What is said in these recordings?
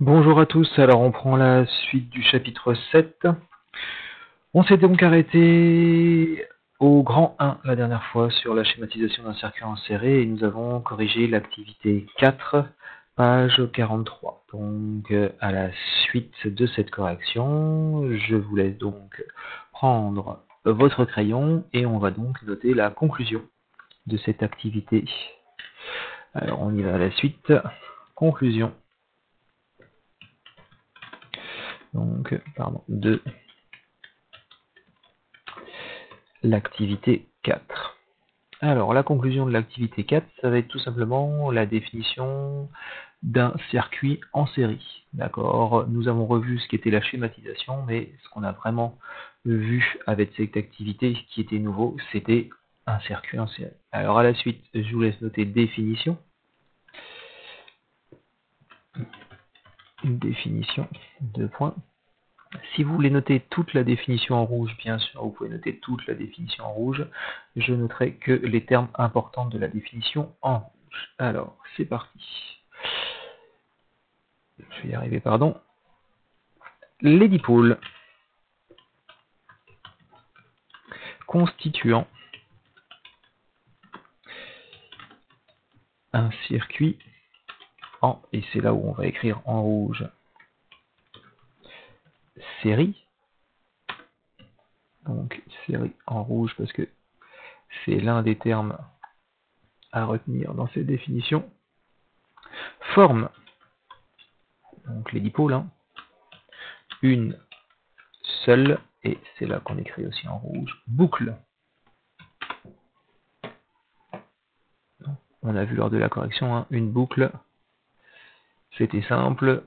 Bonjour à tous, alors on prend la suite du chapitre 7. On s'est donc arrêté au grand 1 la dernière fois sur la schématisation d'un circuit inséré et nous avons corrigé l'activité 4, page 43. Donc à la suite de cette correction, je vous laisse donc prendre votre crayon et on va donc noter la conclusion de cette activité. Alors on y va à la suite. Conclusion. Donc, de l'activité 4. Alors, la conclusion de l'activité 4, ça va être tout simplement la définition d'un circuit en série. D'accord? Nous avons revu ce qu'était la schématisation, mais ce qu'on a vraiment vu avec cette activité qui était nouveau, c'était un circuit en série. Alors, à la suite, je vous laisse noter définition. Définition, 2 points. Si vous voulez noter toute la définition en rouge, bien sûr, vous pouvez noter toute la définition en rouge. Je noterai que les termes importants de la définition en rouge. Alors, c'est parti. Je vais y arriver, pardon. Les dipôles constituant un circuit en, et c'est là où on va écrire en rouge, série. Donc, série en rouge parce que c'est l'un des termes à retenir dans cette définition. Forme, donc les dipôles, hein, une seule, et c'est là qu'on écrit aussi en rouge, boucle. On a vu lors de la correction, hein, une boucle, c'était simple.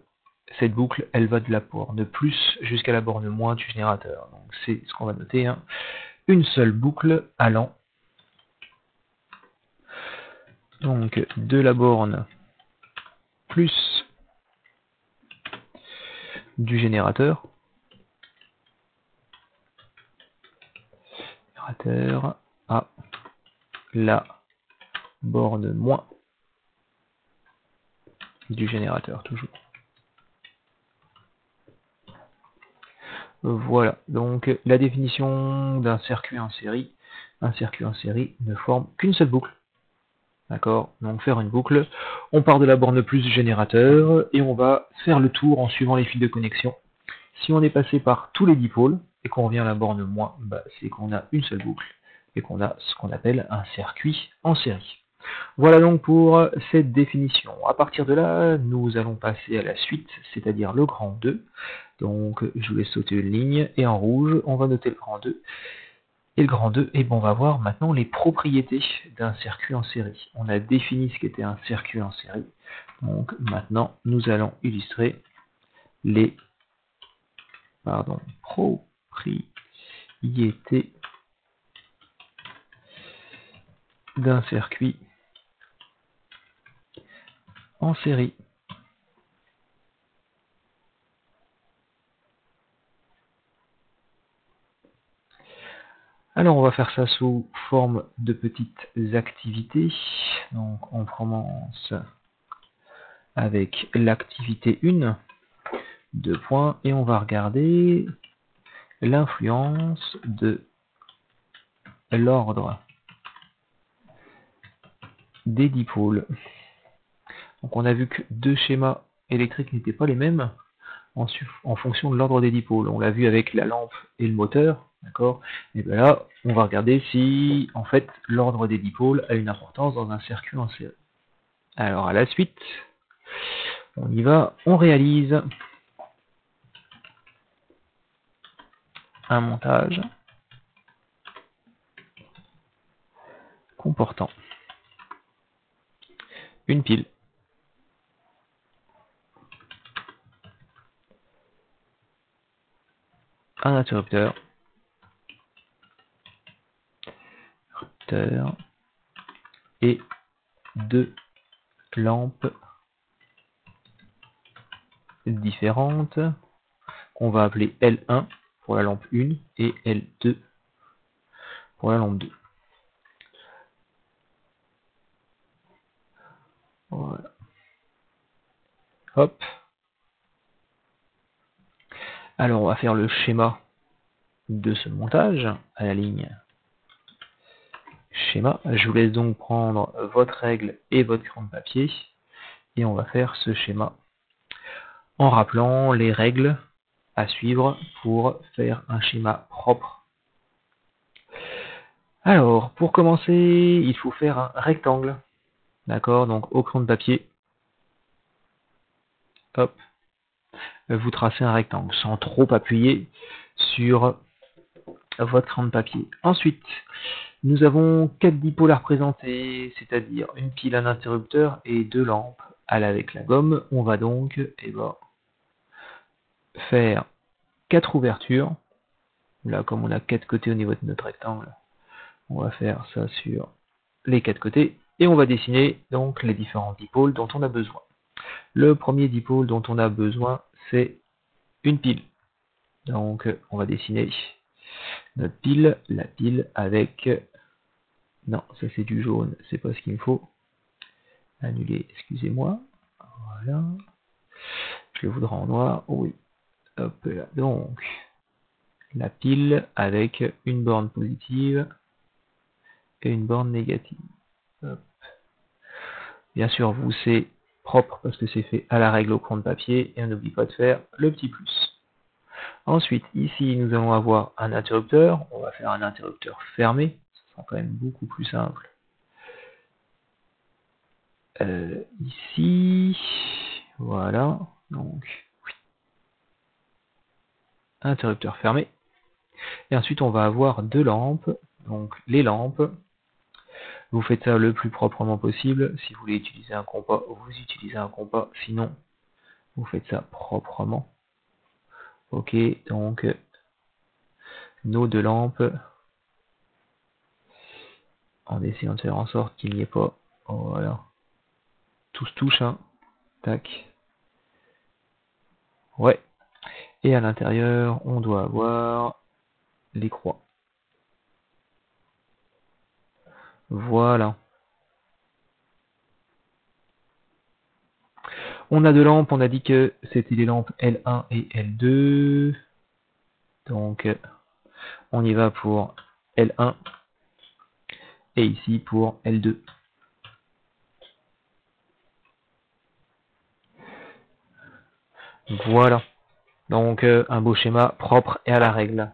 Cette boucle, elle va de la borne plus jusqu'à la borne moins du générateur. Donc c'est ce qu'on va noter, hein. Une seule boucle allant donc de la borne plus du générateur à la borne moins du générateur toujours. Voilà, donc la définition d'un circuit en série. Un circuit en série ne forme qu'une seule boucle. D'accord? Donc faire une boucle, on part de la borne plus du générateur et on va faire le tour en suivant les fils de connexion. Si on est passé par tous les dipôles et qu'on revient à la borne moins, c'est qu'on a une seule boucle et qu'on a ce qu'on appelle un circuit en série. Voilà donc pour cette définition. À partir de là, nous allons passer à la suite, c'est-à-dire le grand 2. Donc je vous laisse sauter une ligne et en rouge, on va noter le grand 2. Et le grand 2, et bon, on va voir maintenant les propriétés d'un circuit en série. On a défini ce qu'était un circuit en série. Donc maintenant, nous allons illustrer les propriétés d'un circuit en série. Alors on va faire ça sous forme de petites activités. Donc on commence avec l'activité 1, 2 points, et on va regarder l'influence de l'ordre des dipôles. Donc on a vu que deux schémas électriques n'étaient pas les mêmes en fonction de l'ordre des dipôles. On l'a vu avec la lampe et le moteur, d'accord? Et bien là, on va regarder si en fait l'ordre des dipôles a une importance dans un circuit en série. Alors à la suite, on y va, on réalise un montage comportant une pile, un interrupteur, et deux lampes différentes qu'on va appeler L1 pour la lampe 1 et L2 pour la lampe 2. Voilà. Hop. Alors, on va faire le schéma de ce montage à la ligne schéma. Je vous laisse donc prendre votre règle et votre crayon de papier et on va faire ce schéma en rappelant les règles à suivre pour faire un schéma propre. Alors, pour commencer, il faut faire un rectangle. D'accord, donc au crayon de papier, hop, vous tracez un rectangle sans trop appuyer sur votre crayon de papier. Ensuite, nous avons 4 dipôles à représenter, c'est-à-dire une pile, un interrupteur et 2 lampes. Avec la gomme, on va donc faire 4 ouvertures. Là, comme on a 4 côtés au niveau de notre rectangle, on va faire ça sur les 4 côtés. Et on va dessiner donc les différents dipôles dont on a besoin. Le premier dipôle dont on a besoin, c'est une pile. Donc, on va dessiner notre pile, la pile avec... Non, ça c'est du jaune, c'est pas ce qu'il me faut. Annuler, excusez-moi. Voilà. Je le voudrais en noir. Oui. Hop là. Donc, la pile avec une borne positive et une borne négative. Hop. Bien sûr, vous, c'est propre parce que c'est fait à la règle au crayon de papier. Et on n'oublie pas de faire le petit plus. Ensuite, ici, nous allons avoir un interrupteur. On va faire un interrupteur fermé. Ce sera quand même beaucoup plus simple. Ici, voilà. Donc, oui. Interrupteur fermé. Et ensuite, on va avoir 2 lampes. Donc, les lampes, vous faites ça le plus proprement possible. Si vous voulez utiliser un compas, vous utilisez un compas. Sinon, vous faites ça proprement. Ok, donc, nos 2 lampes, en essayant de faire en sorte qu'il n'y ait pas, voilà, tout se touche, hein. Tac. Ouais. Et à l'intérieur, on doit avoir les croix. Voilà. On a 2 lampes, on a dit que c'était les lampes L1 et L2. Donc, on y va pour L1 et ici pour L2. Voilà. Donc, un beau schéma propre et à la règle.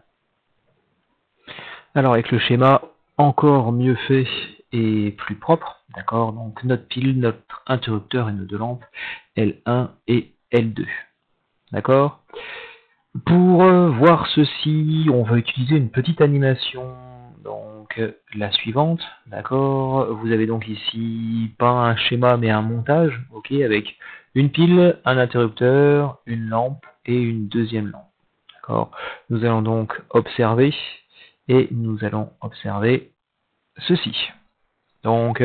Alors, avec le schéma encore mieux fait et plus propre, d'accord, donc notre pile, notre interrupteur et nos 2 lampes L1 et L2. D'accord. Pour voir ceci, on va utiliser une petite animation, donc la suivante, d'accord. Vous avez donc ici pas un schéma mais un montage, ok, avec une pile, un interrupteur, une lampe et une deuxième lampe, d'accord. Nous allons donc observer et nous allons observer ceci. Donc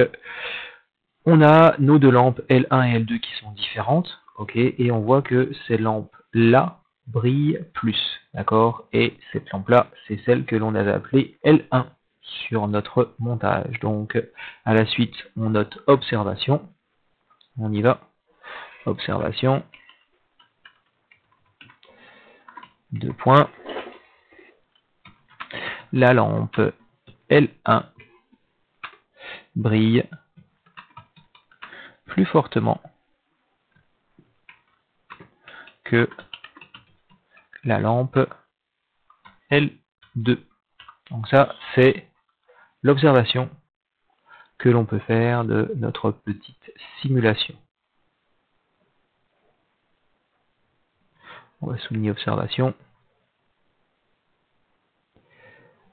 on a nos 2 lampes L1 et L2 qui sont différentes, ok, et on voit que ces lampes-là brillent plus, d'accord, et cette lampe-là, c'est celle que l'on avait appelée L1 sur notre montage. Donc, à la suite, on note observation, on y va, observation, 2 points, la lampe L1 brille plus fortement que la lampe L2. Donc ça, c'est l'observation que l'on peut faire de notre petite simulation. On va souligner observation.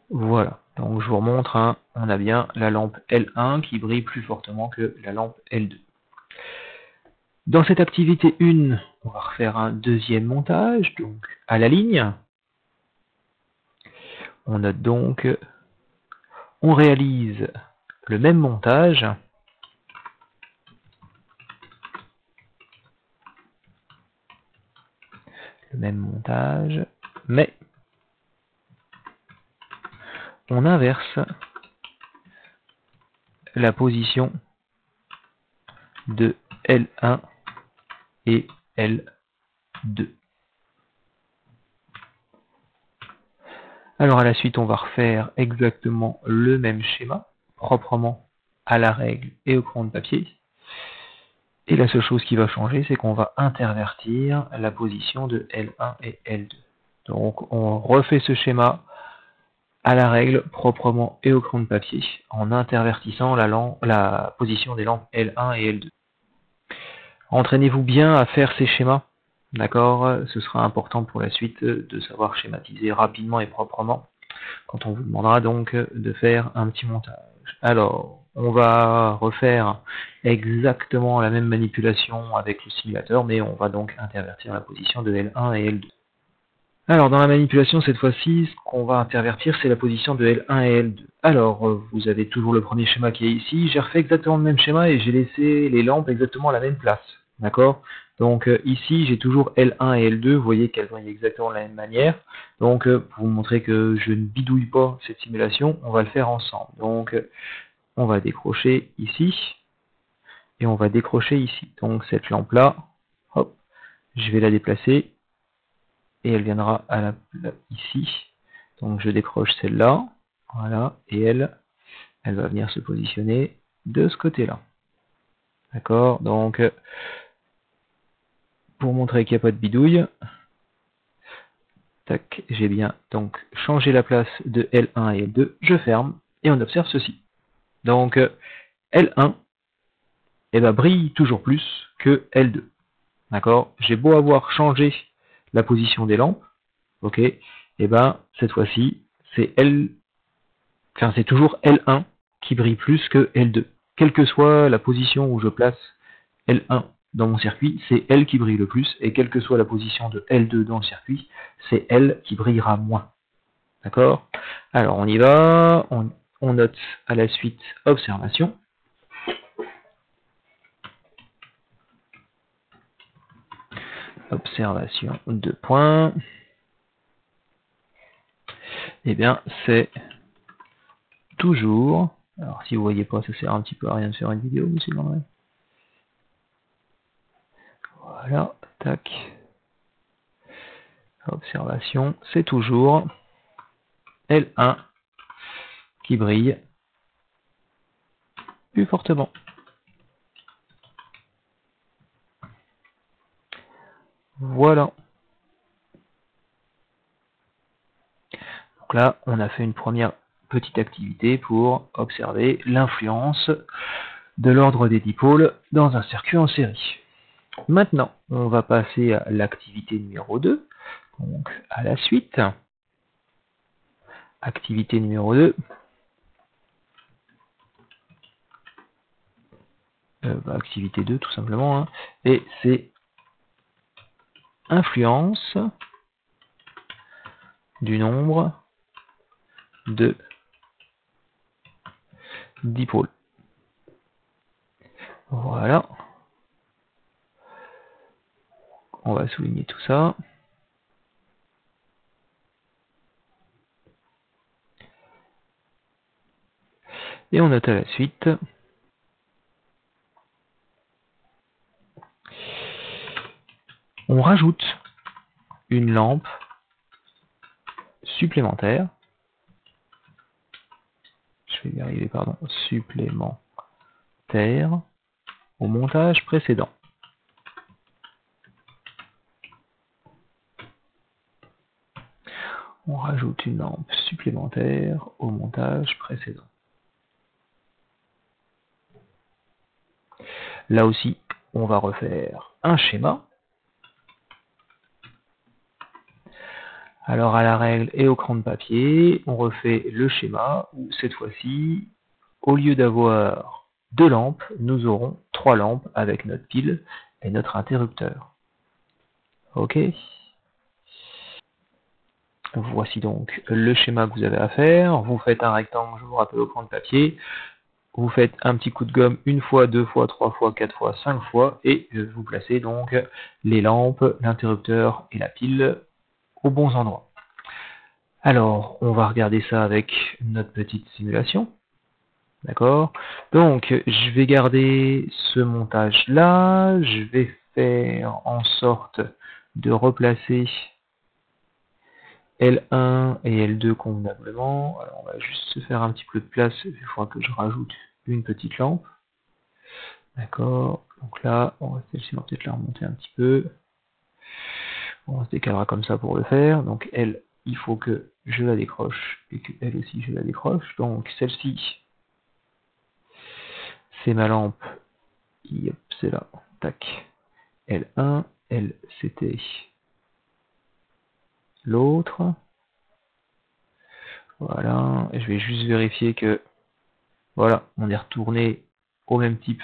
Voilà. Donc je vous remontre, hein, on a bien la lampe L1 qui brille plus fortement que la lampe L2. Dans cette activité 1, on va refaire un deuxième montage, donc à la ligne. On note donc, on réalise le même montage. Mais on inverse la position de L1 et L2. Alors à la suite, on va refaire exactement le même schéma, proprement à la règle et au crayon de papier. Et la seule chose qui va changer, c'est qu'on va intervertir la position de L1 et L2. Donc on refait ce schéma à la règle, proprement et au crayon de papier, en intervertissant la position des lampes L1 et L2. Entraînez-vous bien à faire ces schémas, d'accord? Ce sera important pour la suite de savoir schématiser rapidement et proprement, quand on vous demandera donc de faire un petit montage. Alors, on va refaire exactement la même manipulation avec le simulateur, mais on va donc intervertir la position de L1 et L2. Alors, dans la manipulation, cette fois-ci, ce qu'on va intervertir, c'est la position de L1 et L2. Alors, vous avez toujours le premier schéma qui est ici. J'ai refait exactement le même schéma et j'ai laissé les lampes exactement à la même place. D'accord? Donc, ici, j'ai toujours L1 et L2. Vous voyez qu'elles brillent exactement de la même manière. Donc, pour vous montrer que je ne bidouille pas cette simulation, on va le faire ensemble. Donc, on va décrocher ici et on va décrocher ici. Donc, cette lampe-là, hop, je vais la déplacer. Et elle viendra ici. Donc je décroche celle-là, voilà, et elle va venir se positionner de ce côté-là. D'accord? Donc, pour montrer qu'il n'y a pas de bidouille, tac, j'ai bien donc changé la place de L1 et L2, je ferme, et on observe ceci. Donc, L1 brille toujours plus que L2. D'accord? J'ai beau avoir changé la position des lampes, ok, et cette fois-ci, c'est toujours L1 qui brille plus que L2. Quelle que soit la position où je place L1 dans mon circuit, c'est elle qui brille le plus, et quelle que soit la position de L2 dans le circuit, c'est elle qui brillera moins. D'accord? Alors on y va, on note à la suite observation. Observation 2 points. Eh bien, c'est toujours, alors si vous voyez pas, ça sert un petit peu à rien de faire une vidéo, monsieur Landry. Voilà, tac. Observation, c'est toujours L1 qui brille plus fortement. Voilà. Donc là, on a fait une première petite activité pour observer l'influence de l'ordre des dipôles dans un circuit en série. Maintenant, on va passer à l'activité numéro 2, donc à la suite. Activité numéro 2. Activité 2 tout simplement, hein, et c'est influence du nombre de dipôles. Voilà. On va souligner tout ça. Et on note à la suite on rajoute une lampe supplémentaire. Je vais y arriver, pardon, supplémentaire au montage précédent. On rajoute une lampe supplémentaire au montage précédent. Là aussi, on va refaire un schéma. Alors à la règle et au crayon de papier, on refait le schéma où cette fois-ci, au lieu d'avoir 2 lampes, nous aurons 3 lampes avec notre pile et notre interrupteur. Ok. Voici donc le schéma que vous avez à faire. Vous faites un rectangle, je vous rappelle, au crayon de papier. Vous faites un petit coup de gomme 1 fois, 2 fois, 3 fois, 4 fois, 5 fois et vous placez donc les lampes, l'interrupteur et la pile aux bons endroits. Alors, on va regarder ça avec notre petite simulation. D'accord? Donc, je vais garder ce montage-là. Je vais faire en sorte de replacer L1 et L2 convenablement. Alors, on va juste se faire un petit peu de place, il faudra que je rajoute une petite lampe. D'accord, donc là, celle-ci va peut-être la remonter un petit peu. On se décalera comme ça pour le faire. Donc elle, il faut que je la décroche et que elle aussi je la décroche. Donc celle-ci, c'est ma lampe. Yep, c'est là. Tac. L1, L, c'était l'autre. Voilà. Et je vais juste vérifier que, voilà, on est retourné au même type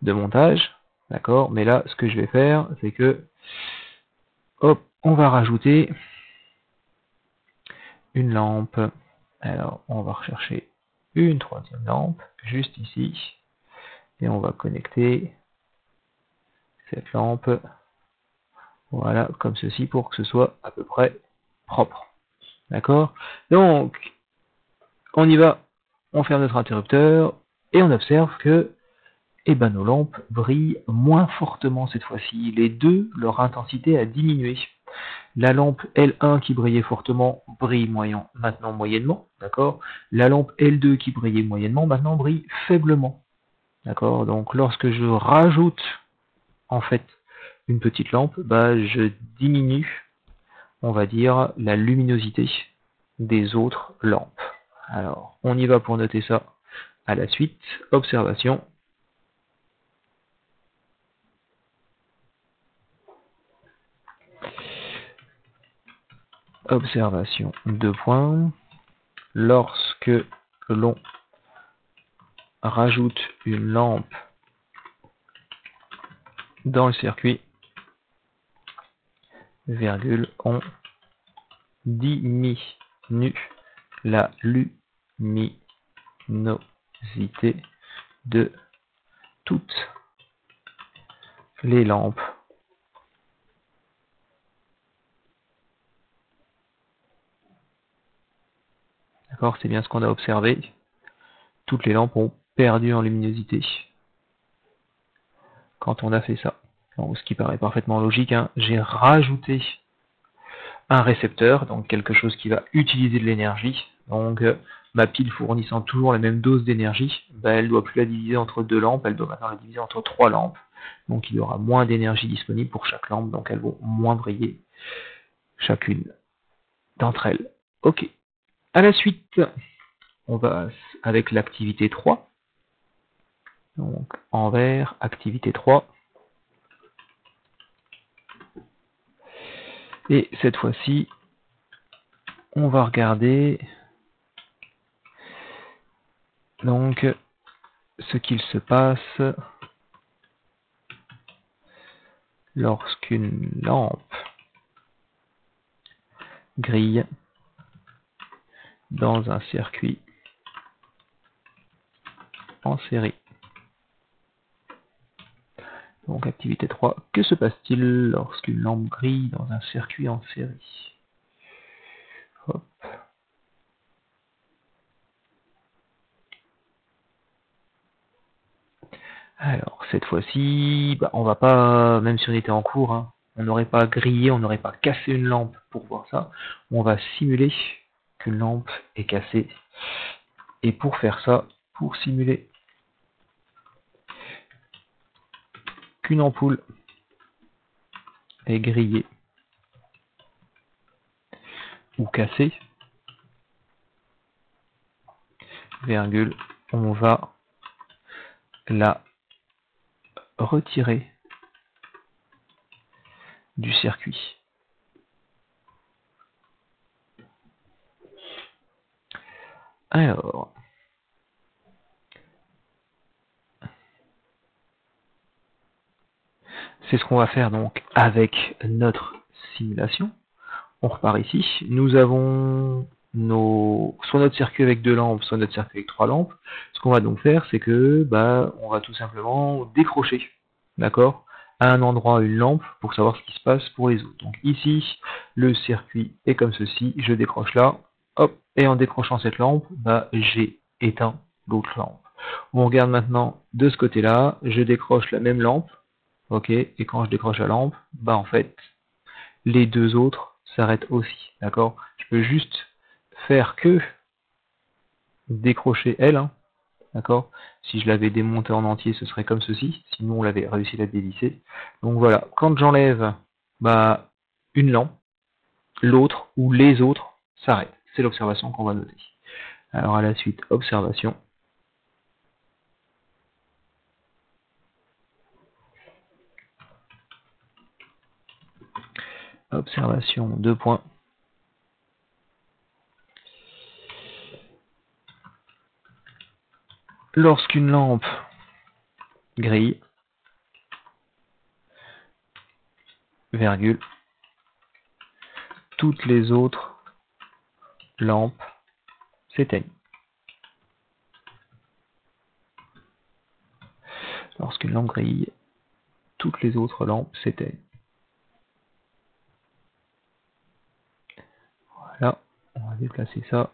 de montage. D'accord. Mais là, ce que je vais faire, c'est que, hop, on va rajouter une lampe. Alors, on va rechercher une troisième lampe, juste ici. Et on va connecter cette lampe, voilà, comme ceci, pour que ce soit à peu près propre. D'accord? Donc, on y va, on ferme notre interrupteur, et on observe que eh ben, nos lampes brillent moins fortement cette fois-ci. Les deux, leur intensité a diminué. La lampe L1 qui brillait fortement brille maintenant moyennement, d'accord? La lampe L2 qui brillait moyennement maintenant brille faiblement, d'accord? Donc lorsque je rajoute en fait une petite lampe, bah, je diminue, on va dire, la luminosité des autres lampes. Alors, on y va pour noter ça à la suite. Observation. Observation 2 points. Lorsque l'on rajoute une lampe dans le circuit, virgule, on diminue la luminosité de toutes les lampes. D'accord, c'est bien ce qu'on a observé. Toutes les lampes ont perdu en luminosité quand on a fait ça. Donc, ce qui paraît parfaitement logique, hein. J'ai rajouté un récepteur, donc quelque chose qui va utiliser de l'énergie. Donc ma pile fournissant toujours la même dose d'énergie, bah, elle ne doit plus la diviser entre deux lampes, elle doit maintenant la diviser entre trois lampes. Donc il y aura moins d'énergie disponible pour chaque lampe, donc elles vont moins briller chacune d'entre elles. Ok. À la suite, on va avec l'activité 3. Donc en vert, activité 3. Et cette fois-ci, on va regarder donc ce qu'il se passe lorsqu'une lampe grille dans un circuit en série. Donc activité 3, que se passe-t-il lorsqu'une lampe grille dans un circuit en série? Hop. Alors cette fois-ci, bah, on va pas, même si on était en cours, hein, on n'aurait pas grillé, on n'aurait pas cassé une lampe pour voir ça. On va simuler qu'une lampe est cassée. Et pour faire ça, pour simuler qu'une ampoule est grillée ou cassée, virgule, on va la retirer du circuit. Alors, c'est ce qu'on va faire donc avec notre simulation. On repart ici. Nous avons soit notre circuit avec deux lampes, soit notre circuit avec trois lampes. Ce qu'on va donc faire, c'est que on va tout simplement décrocher, d'accord, à un endroit une lampe pour savoir ce qui se passe pour les autres. Donc ici, le circuit est comme ceci. Je décroche là, hop, et en décrochant cette lampe, j'ai éteint l'autre lampe. On regarde maintenant de ce côté-là. Je décroche la même lampe. Ok, et quand je décroche la lampe, en fait, les deux autres s'arrête aussi, d'accord? Je peux juste faire que décrocher L, hein, d'accord? Si je l'avais démonté en entier, ce serait comme ceci, sinon on l'avait réussi à dévisser. Donc voilà, quand j'enlève bah, une lampe, l'autre ou les autres s'arrêtent. C'est l'observation qu'on va noter. Alors à la suite, observation. Observation, 2 points. Lorsqu'une lampe grille, virgule, toutes les autres lampes s'éteignent. Lorsqu'une lampe grille, toutes les autres lampes s'éteignent. Voilà, on va déplacer ça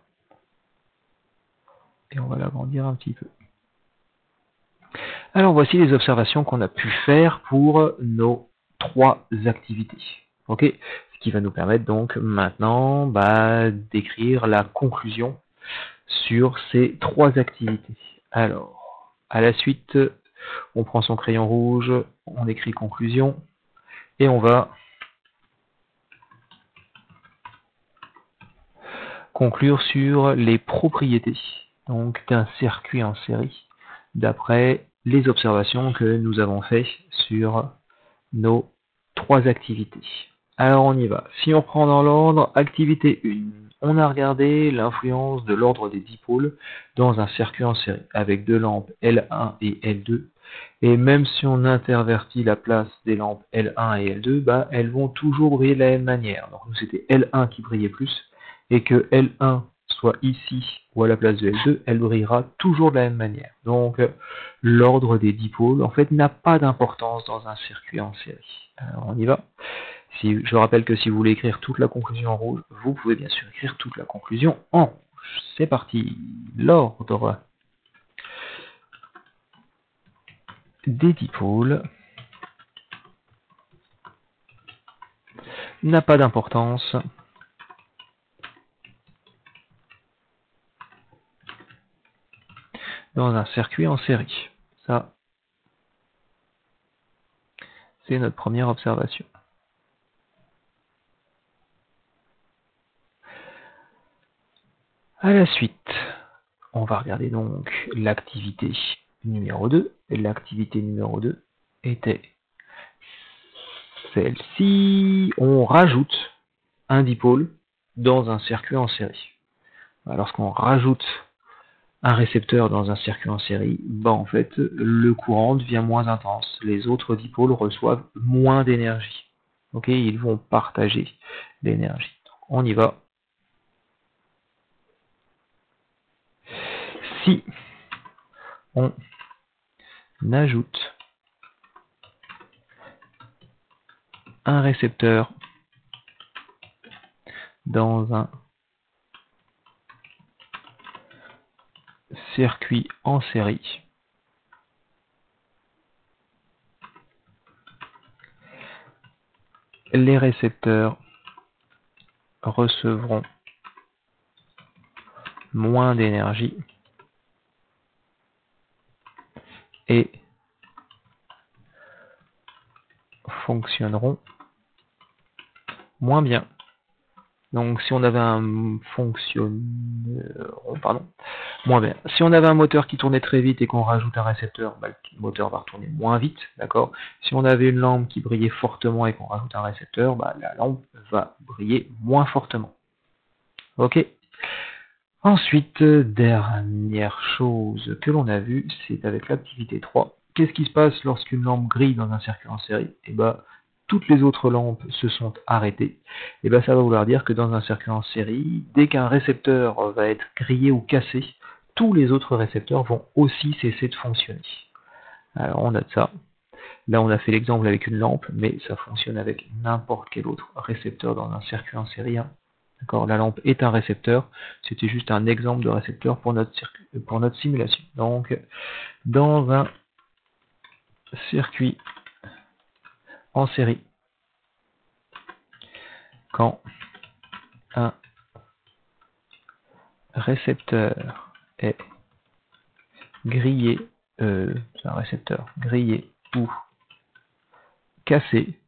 et on va l'agrandir un petit peu. Alors voici les observations qu'on a pu faire pour nos 3 activités. Ok, ce qui va nous permettre donc maintenant d'écrire la conclusion sur ces 3 activités. Alors, à la suite, on prend son crayon rouge, on écrit conclusion et on va conclure sur les propriétés donc d'un circuit en série d'après les observations que nous avons faites sur nos 3 activités. Alors on y va. Si on prend dans l'ordre, activité 1, on a regardé l'influence de l'ordre des dipôles dans un circuit en série avec 2 lampes L1 et L2. Et même si on intervertit la place des lampes L1 et L2, elles vont toujours briller de la même manière. Donc nous c'était L1 qui brillait plus, et que L1 soit ici ou à la place de L2, elle brillera toujours de la même manière. Donc l'ordre des dipôles en fait n'a pas d'importance dans un circuit en série. Alors on y va. Je rappelle que si vous voulez écrire toute la conclusion en rouge, vous pouvez bien sûr écrire toute la conclusion en rouge. C'est parti. L'ordre des dipôles n'a pas d'importance dans un circuit en série. Ça, c'est notre première observation. À la suite, on va regarder donc l'activité numéro 2. Et l'activité numéro 2 était celle-ci. On rajoute un dipôle dans un circuit en série. Lorsqu'on rajoute un récepteur dans un circuit en série, en fait, le courant devient moins intense. Les autres dipôles reçoivent moins d'énergie. Ok, ils vont partager l'énergie. On y va. Si on ajoute un récepteur dans un circuit en série, les récepteurs recevront moins d'énergie et fonctionneront moins bien. Donc si on avait un moins bien. Si on avait un moteur qui tournait très vite et qu'on rajoute un récepteur, le moteur va retourner moins vite, d'accord. Si on avait une lampe qui brillait fortement et qu'on rajoute un récepteur, la lampe va briller moins fortement. Ok. Ensuite, dernière chose que l'on a vue, c'est avec l'activité 3. Qu'est-ce qui se passe lorsqu'une lampe grille dans un circuit en série? Toutes les autres lampes se sont arrêtées. Ça va vouloir dire que dans un circuit en série, dès qu'un récepteur va être grillé ou cassé, tous les autres récepteurs vont aussi cesser de fonctionner. Alors on note ça. Là on a fait l'exemple avec une lampe, mais ça fonctionne avec n'importe quel autre récepteur dans un circuit en série. D'accord, la lampe est un récepteur. C'était juste un exemple de récepteur pour notre simulation. Donc, dans un circuit en série, quand un récepteur est grillé, c'est un récepteur grillé ou cassé,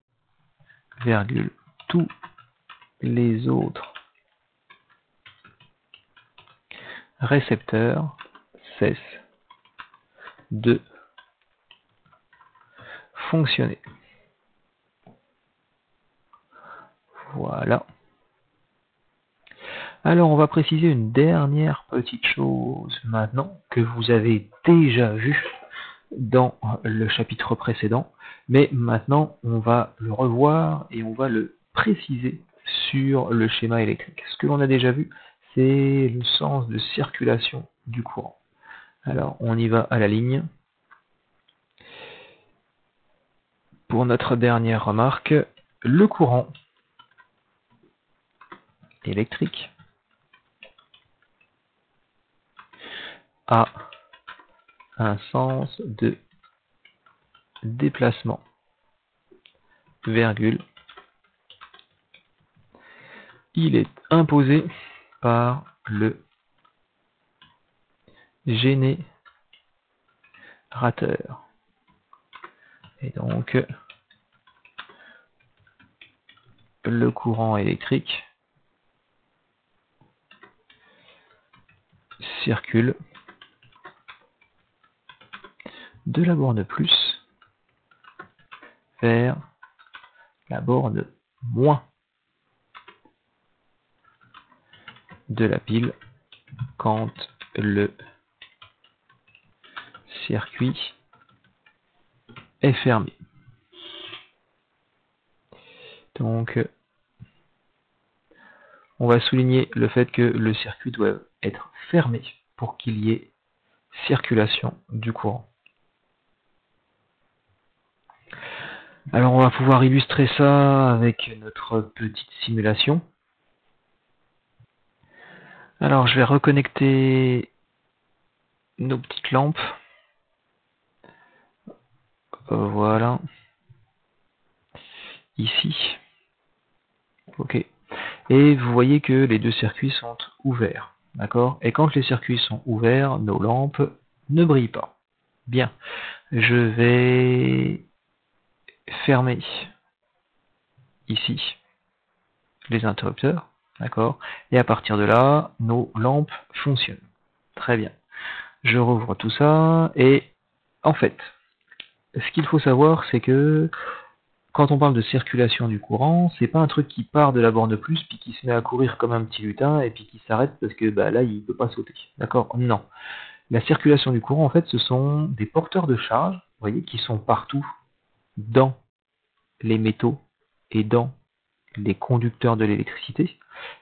virgule, tous les autres récepteurs cessent de fonctionner. Voilà. Alors, on va préciser une dernière petite chose maintenant que vous avez déjà vu dans le chapitre précédent, mais maintenant on va le revoir et on va le préciser sur le schéma électrique. Ce que l'on a déjà vu, c'est le sens de circulation du courant. Alors, on y va à la ligne. Pour notre dernière remarque, le courant électrique a un sens de déplacement, virgule. Il est imposé par le générateur. Et donc, le courant électrique circule de la borne plus vers la borne moins de la pile quand le circuit est fermé. Donc, on va souligner le fait que le circuit doit être fermé pour qu'il y ait circulation du courant. Alors, on va pouvoir illustrer ça avec notre petite simulation. Alors, je vais reconnecter nos petites lampes. Voilà. Ici. Ok. Et vous voyez que les deux circuits sont ouverts. D'accord? Et quand les circuits sont ouverts, nos lampes ne brillent pas. Bien. Je vais fermer ici les interrupteurs. D'accord? Et à partir de là, nos lampes fonctionnent. Très bien. Je rouvre tout ça. Et en fait, ce qu'il faut savoir, c'est que quand on parle de circulation du courant, c'est pas un truc qui part de la borne plus, puis qui se met à courir comme un petit lutin, et puis qui s'arrête parce que là, il peut pas sauter. D'accord? Non. La circulation du courant, en fait, ce sont des porteurs de charge, vous voyez, qui sont partout dans les métaux et dans les conducteurs de l'électricité.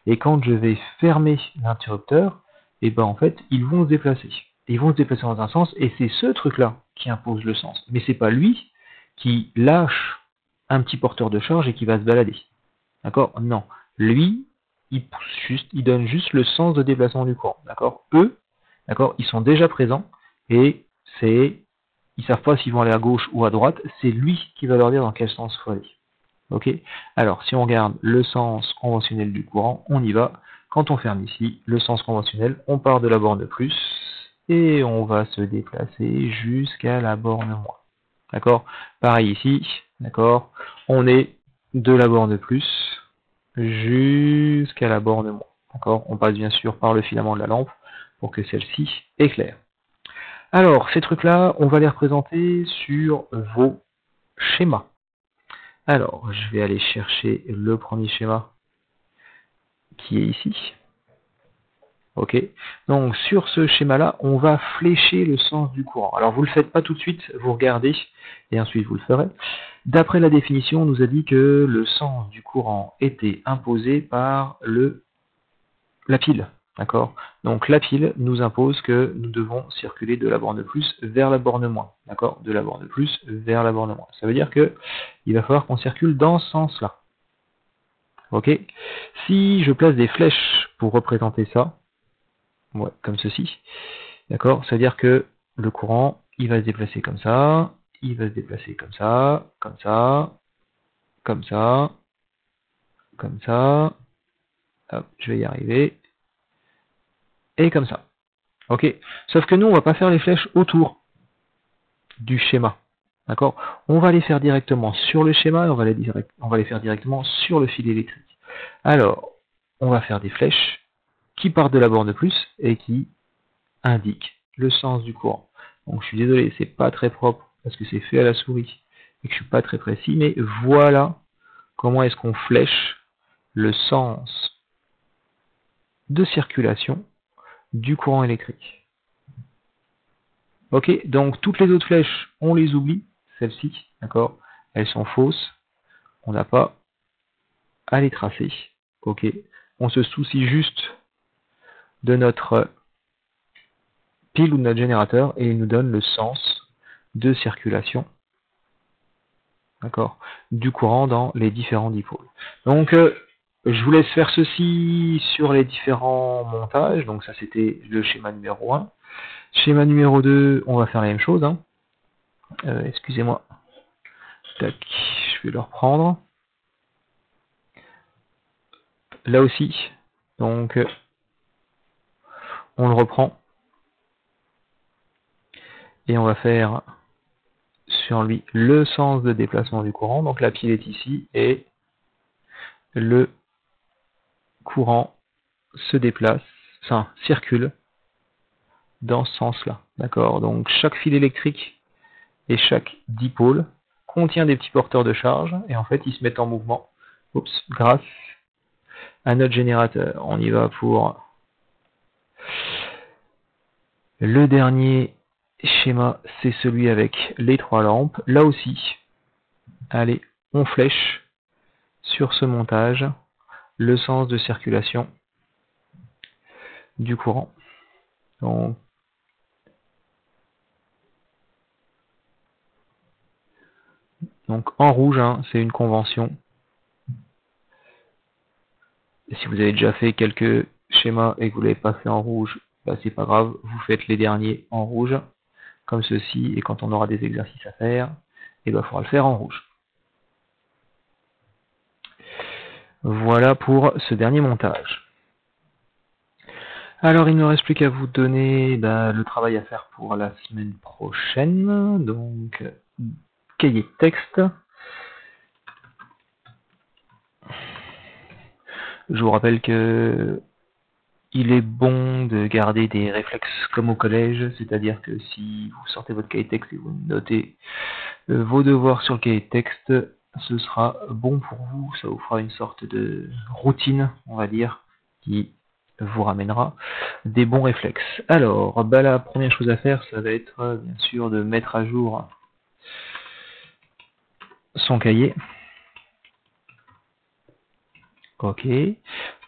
Et quand je vais fermer l'interrupteur, et en fait, ils vont se déplacer. Ils vont se déplacer dans un sens, et c'est ce truc-là qui impose le sens. Mais c'est pas lui qui lâche un petit porteur de charge et qui va se balader. D'accord? Non. Lui, il donne juste le sens de déplacement du courant. D'accord? Eux, d'accord, ils sont déjà présents et ils savent pas s'ils vont aller à gauche ou à droite. C'est lui qui va leur dire dans quel sens il faut aller. Ok? Alors, si on regarde le sens conventionnel du courant, on y va. Quand on ferme ici, le sens conventionnel, on part de la borne plus et on va se déplacer jusqu'à la borne moins. D'accord? Pareil ici, d'accord? On est de la borne plus jusqu'à la borne moins. D'accord? On passe bien sûr par le filament de la lampe pour que celle-ci éclaire. Alors, ces trucs-là, on va les représenter sur vos schémas. Alors, je vais aller chercher le premier schéma qui est ici. Ok. Donc, sur ce schéma-là, on va flécher le sens du courant. Alors, vous ne le faites pas tout de suite, vous regardez, et ensuite vous le ferez. D'après la définition, on nous a dit que le sens du courant était imposé par la pile. D'accord? Donc, la pile nous impose que nous devons circuler de la borne plus vers la borne moins. D'accord? De la borne plus vers la borne moins. Ça veut dire que il va falloir qu'on circule dans ce sens-là. Ok? Si je place des flèches pour représenter ça, ouais, comme ceci, d'accord? Ça veut dire que le courant, il va se déplacer comme ça, il va se déplacer comme ça, comme ça, comme ça, comme ça, Hop, je vais y arriver. Et comme ça. Ok. Sauf que nous, on va pas faire les flèches autour du schéma. D'accord? On va les faire directement sur le schéma et on va les faire directement sur le fil électrique. Alors, on va faire des flèches qui partent de la borne de plus et qui indiquent le sens du courant. Donc je suis désolé, c'est pas très propre parce que c'est fait à la souris et que je suis pas très précis, mais voilà comment est-ce qu'on flèche le sens de circulation du courant électrique. Ok, donc toutes les autres flèches, on les oublie, celles-ci, d'accord, elles sont fausses, on n'a pas à les tracer. Ok, on se soucie juste de notre pile ou de notre générateur et il nous donne le sens de circulation, d'accord, du courant dans les différents dipôles. Donc je vous laisse faire ceci sur les différents montages. Donc ça c'était le schéma numéro 1. Schéma numéro 2, on va faire la même chose. Hein. Excusez-moi. Tac, je vais le reprendre. Là aussi, donc on le reprend. Et on va faire sur lui le sens de déplacement du courant. Donc la pile est ici et le courant se déplace, enfin circule dans ce sens-là. D'accord? Donc chaque fil électrique et chaque dipôle contient des petits porteurs de charge et en fait ils se mettent en mouvement grâce à notre générateur. On y va pour le dernier schéma, c'est celui avec les 3 lampes. Là aussi, allez, on flèche sur ce montage le sens de circulation du courant. Donc en rouge, hein, c'est une convention. Et si vous avez déjà fait quelques schémas et que vous ne l'avez pas fait en rouge, bah, c'est pas grave, vous faites les derniers en rouge, comme ceci, et quand on aura des exercices à faire, il faudra le faire en rouge. Voilà pour ce dernier montage. Alors il ne me reste plus qu'à vous donner le travail à faire pour la semaine prochaine. Donc cahier de texte. Je vous rappelle que il est bon de garder des réflexes comme au collège, c'est-à-dire que si vous sortez votre cahier de texte et vous notez vos devoirs sur le cahier de texte, ce sera bon pour vous, ça vous fera une sorte de routine, on va dire, qui vous ramènera des bons réflexes. Alors, la première chose à faire, ça va être bien sûr de mettre à jour son cahier. Ok.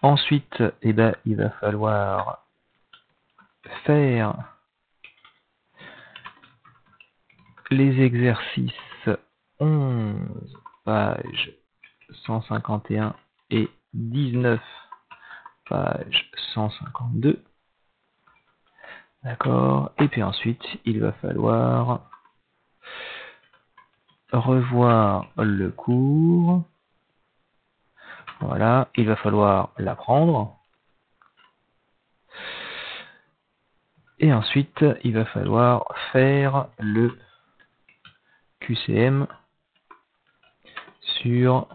Ensuite, il va falloir faire les exercices 11, page 151 et 19, page 152. D'accord. Et puis ensuite, il va falloir revoir le cours. Voilà. Il va falloir l'apprendre. Et ensuite, il va falloir faire le QCM sur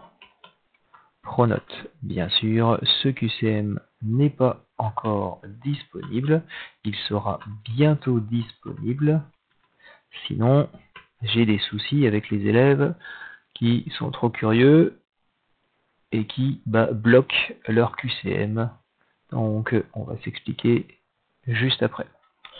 Pronote. Bien sûr, ce QCM n'est pas encore disponible. Il sera bientôt disponible. Sinon, j'ai des soucis avec les élèves qui sont trop curieux et qui bloquent leur QCM. Donc, on va s'expliquer juste après.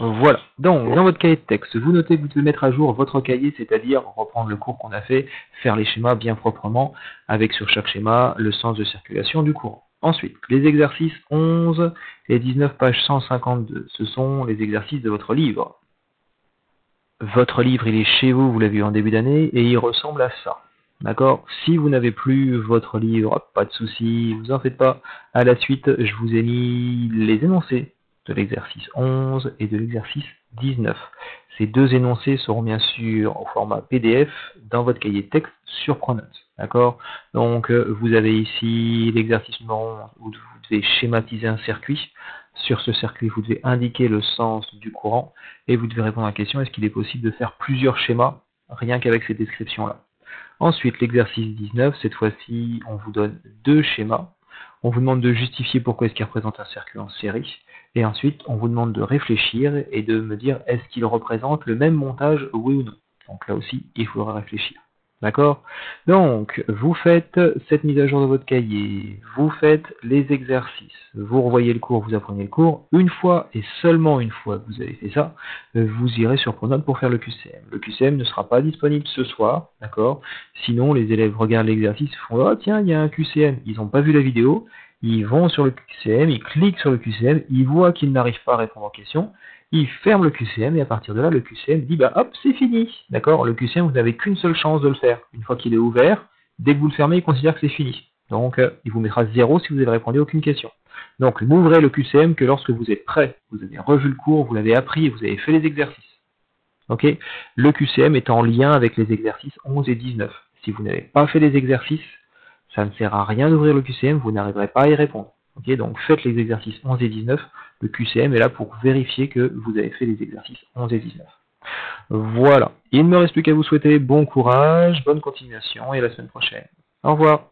Voilà. Donc, dans votre cahier de texte, vous notez que vous devez mettre à jour votre cahier, c'est-à-dire reprendre le cours qu'on a fait, faire les schémas bien proprement, avec sur chaque schéma le sens de circulation du courant. Ensuite, les exercices 11 et 19, page 152. Ce sont les exercices de votre livre. Votre livre, il est chez vous, vous l'avez vu en début d'année, et il ressemble à ça. D'accord? Si vous n'avez plus votre livre, pas de souci, vous en faites pas. À la suite, je vous ai mis les énoncés de l'exercice 11 et de l'exercice 19. Ces deux énoncés seront bien sûr au format PDF dans votre cahier de texte sur Pronote. D'accord? Donc, vous avez ici l'exercice numéro 11 où vous devez schématiser un circuit. Sur ce circuit, vous devez indiquer le sens du courant et vous devez répondre à la question, est-ce qu'il est possible de faire plusieurs schémas rien qu'avec ces descriptions-là? Ensuite, l'exercice 19, cette fois-ci, on vous donne deux schémas. On vous demande de justifier pourquoi est-ce qu'il représente un circuit en série. Et ensuite, on vous demande de réfléchir et de me dire est-ce qu'il représente le même montage, oui ou non. Donc là aussi, il faudra réfléchir. D'accord? Donc, vous faites cette mise à jour de votre cahier, vous faites les exercices, vous revoyez le cours, vous apprenez le cours. Une fois et seulement une fois que vous avez fait ça, vous irez sur Pronote pour faire le QCM. Le QCM ne sera pas disponible ce soir, d'accord? Sinon, les élèves regardent l'exercice, font « Oh tiens, il y a un QCM ». Ils n'ont pas vu la vidéo, ils vont sur le QCM, ils cliquent sur le QCM, ils voient qu'ils n'arrivent pas à répondre aux questions, ils ferment le QCM et à partir de là, le QCM dit bah hop, c'est fini. D'accord? Le QCM, vous n'avez qu'une seule chance de le faire. Une fois qu'il est ouvert, dès que vous le fermez, il considère que c'est fini. Donc, il vous mettra 0 si vous n'avez répondu à aucune question. Donc, n'ouvrez le QCM que lorsque vous êtes prêt. Vous avez revu le cours, vous l'avez appris et vous avez fait les exercices. Ok? Le QCM est en lien avec les exercices 11 et 19. Si vous n'avez pas fait les exercices, ça ne sert à rien d'ouvrir le QCM, vous n'arriverez pas à y répondre. Ok, donc faites les exercices 11 et 19. Le QCM est là pour vérifier que vous avez fait les exercices 11 et 19. Voilà. Il ne me reste plus qu'à vous souhaiter bon courage, bonne continuation et à la semaine prochaine. Au revoir.